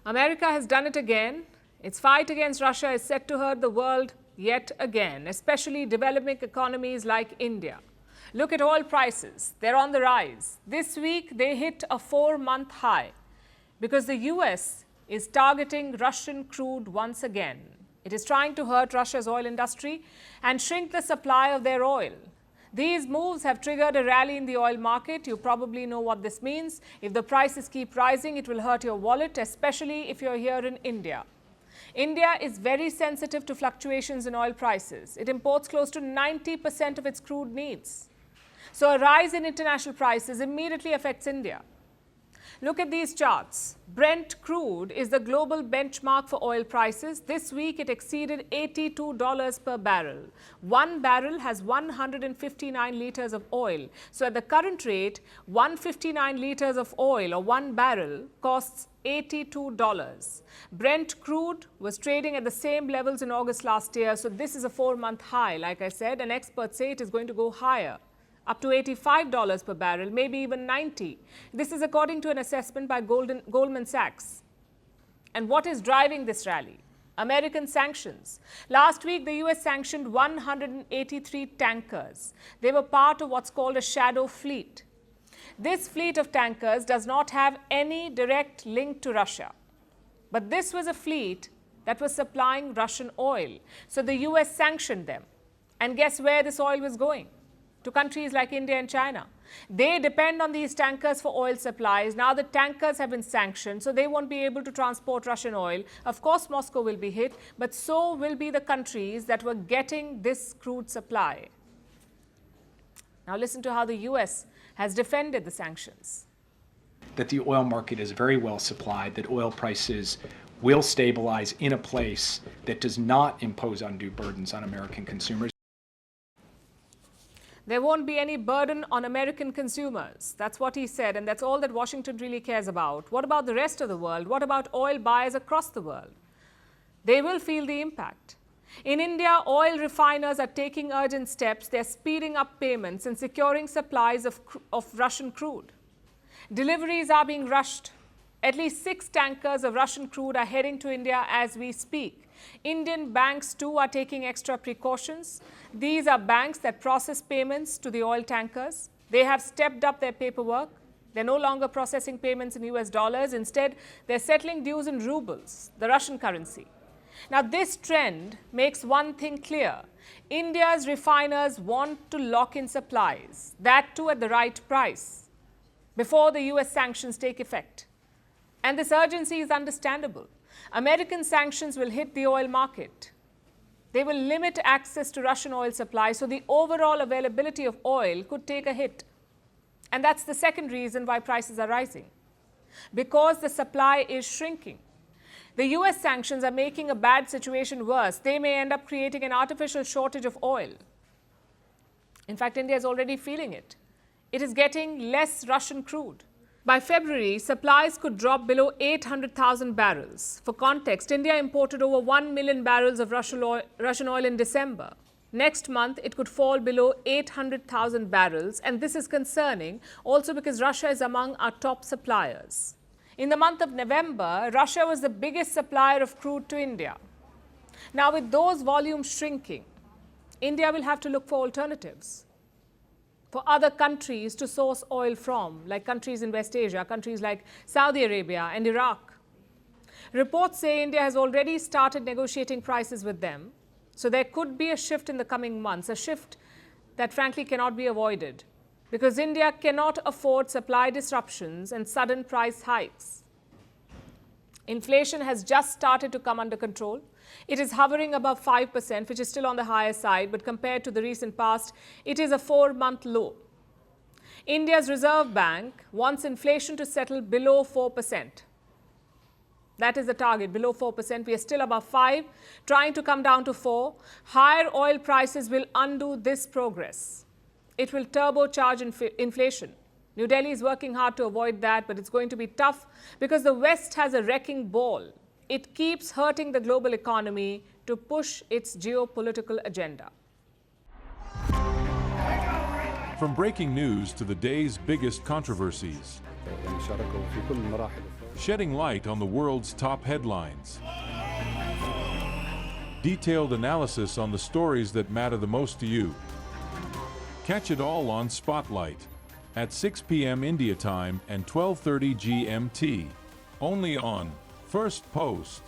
America has done it again. Its fight against Russia is set to hurt the world yet again, especially developing economies like India. Look at oil prices. They're on the rise. This week, they hit a 4-month high because the US is targeting Russian crude once again. It is trying to hurt Russia's oil industry and shrink the supply of their oil. These moves have triggered a rally in the oil market. You probably know what this means. If the prices keep rising, it will hurt your wallet, especially if you're here in India. India is very sensitive to fluctuations in oil prices. It imports close to 90% of its crude needs. So a rise in international prices immediately affects India. Look at these charts. Brent crude is the global benchmark for oil prices. This week, it exceeded $82 per barrel. One barrel has 159 liters of oil. So at the current rate, 159 liters of oil or one barrel costs $82. Brent crude was trading at the same levels in August last year. So this is a 4-month high, like I said, and experts say it is going to go higher, up to $85 per barrel, maybe even $90. This is according to an assessment by Goldman Sachs. And what is driving this rally? American sanctions. Last week, the US sanctioned 183 tankers. They were part of what's called a shadow fleet. This fleet of tankers does not have any direct link to Russia. But this was a fleet that was supplying Russian oil. So the US sanctioned them. And guess where this oil was going? To countries like India and China. They depend on these tankers for oil supplies. Now the tankers have been sanctioned, so they won't be able to transport Russian oil. Of course, Moscow will be hit, but so will be the countries that were getting this crude supply. Now listen to how the US has defended the sanctions. That the oil market is very well supplied, that oil prices will stabilize in a place that does not impose undue burdens on American consumers. There won't be any burden on American consumers. That's what he said, and that's all that Washington really cares about. What about the rest of the world? What about oil buyers across the world? They will feel the impact. In India, oil refiners are taking urgent steps. They're speeding up payments and securing supplies of Russian crude. Deliveries are being rushed. At least 6 tankers of Russian crude are heading to India as we speak. Indian banks too are taking extra precautions. These are banks that process payments to the oil tankers. They have stepped up their paperwork. They're no longer processing payments in US dollars. Instead, they're settling dues in rubles, the Russian currency. Now, this trend makes one thing clear. India's refiners want to lock in supplies, that too at the right price, before the US sanctions take effect. And this urgency is understandable. American sanctions will hit the oil market. They will limit access to Russian oil supply, so the overall availability of oil could take a hit. And that's the second reason why prices are rising, because the supply is shrinking. The US sanctions are making a bad situation worse. They may end up creating an artificial shortage of oil. In fact, India is already feeling it. It is getting less Russian crude. By February, supplies could drop below 800,000 barrels. For context, India imported over 1 million barrels of Russian oil in December. Next month, it could fall below 800,000 barrels, and this is concerning also because Russia is among our top suppliers. In the month of November, Russia was the biggest supplier of crude to India. Now, with those volumes shrinking, India will have to look for alternatives, for other countries to source oil from, like countries in West Asia, countries like Saudi Arabia and Iraq. Reports say India has already started negotiating prices with them, so there could be a shift in the coming months, a shift that frankly cannot be avoided, because India cannot afford supply disruptions and sudden price hikes. Inflation has just started to come under control. It is hovering above 5%, which is still on the higher side, but compared to the recent past, it is a 4-month low. India's Reserve Bank wants inflation to settle below 4%. That is the target, below 4%. We are still above 5%, trying to come down to 4%. Higher oil prices will undo this progress. It will turbocharge inflation. New Delhi is working hard to avoid that, but it's going to be tough because the West has a wrecking ball. It keeps hurting the global economy to push its geopolitical agenda. From breaking news to the day's biggest controversies, يعني شاركوا في كل المراحل. Shedding light on the world's top headlines. Detailed analysis on the stories that matter the most to you. Catch it all on Spotlight at 6 p.m. India time and 12:30 GMT. Only on Firstpost.